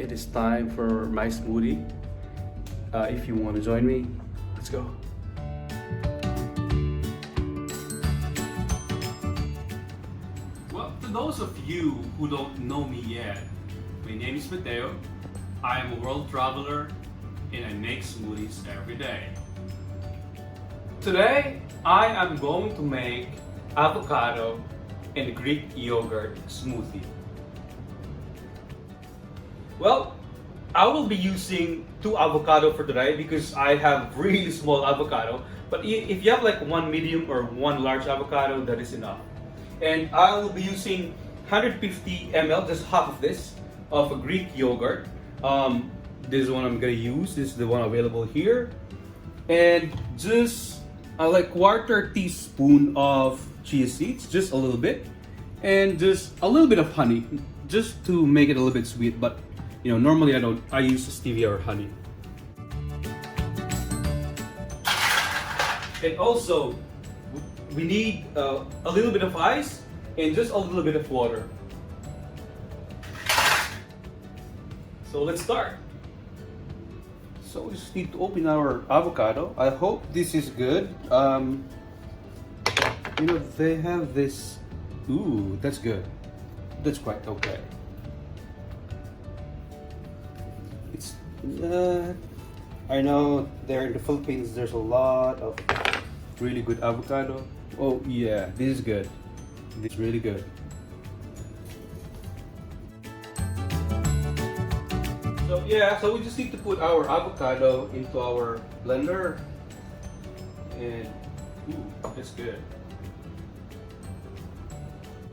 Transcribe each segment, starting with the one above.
it is time for my smoothie. If you want to join me, let's go. Well, to those of you who don't know me yet, my name is Mateo. I am a world traveler and I make smoothies every day. Today, I am going to make avocado and Greek yogurt smoothie. Well, I will be using 2 avocado for today because I have really small avocado. But if you have like 1 medium or 1 large avocado, that is enough. And I will be using 150 ml, just half of this, of a Greek yogurt. This is the one I'm gonna use. This is the one available here. And just like 1/4 teaspoon of chia seeds, just a little bit. And just a little bit of honey, just to make it a little bit sweet. But you know, normally I use stevia or honey. And also, we need a little bit of ice and just a little bit of water. So let's start. So we just need to open our avocado. I hope this is good. You know, they have this. Ooh, that's good. That's quite okay. It's. I know there in the Philippines there's a lot of really good avocado. Oh yeah, this is good. This is really good. So yeah, so we just need to put our avocado into our blender. And ooh, that's good.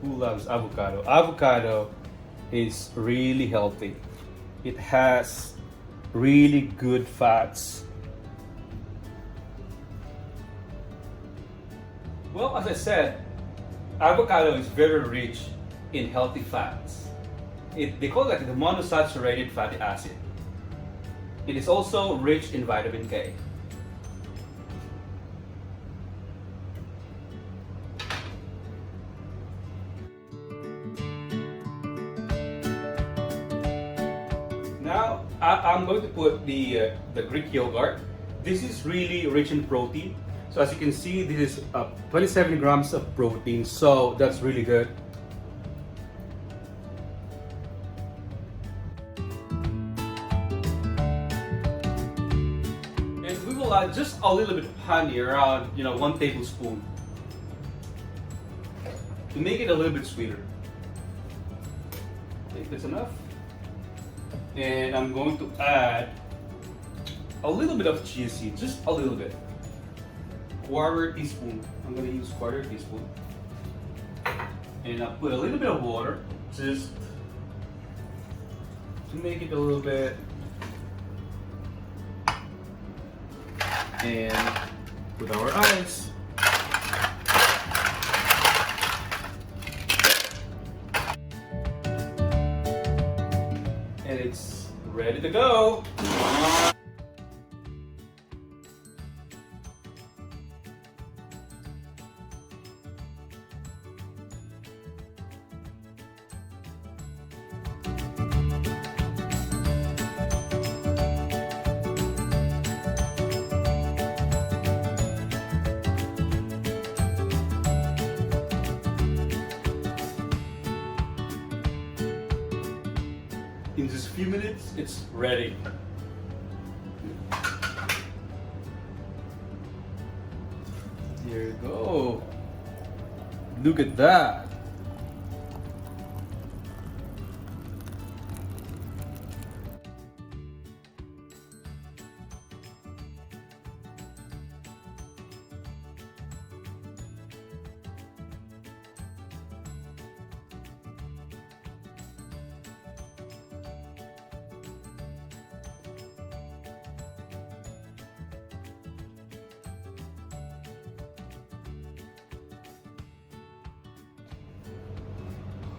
Who loves avocado? Avocado is really healthy. It has really good fats. Well, as I said, avocado is very rich in healthy fats. They call it like the monosaturated fatty acid. It is also rich in vitamin K. Now, I'm going to put the Greek yogurt. This is really rich in protein. So as you can see, this is 27 grams of protein, so that's really good. And we will add just a little bit of honey, around 1 tablespoon, to make it a little bit sweeter. I think that's enough. And I'm going to add a little bit of chia seed, just a little bit. 1/4 teaspoon. I'm going to use 1/4 teaspoon. And I'll put a little bit of water, just to make it a little bit. And put our ice. And it's ready to go. In just a few minutes, it's ready. There you go. Look at that.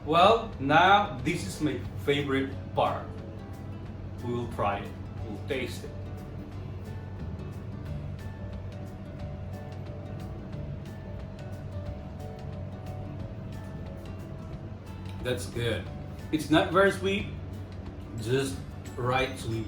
Well, now this is my favorite part. We will try it. We'll taste it. That's good. It's not very sweet, just right, sweet.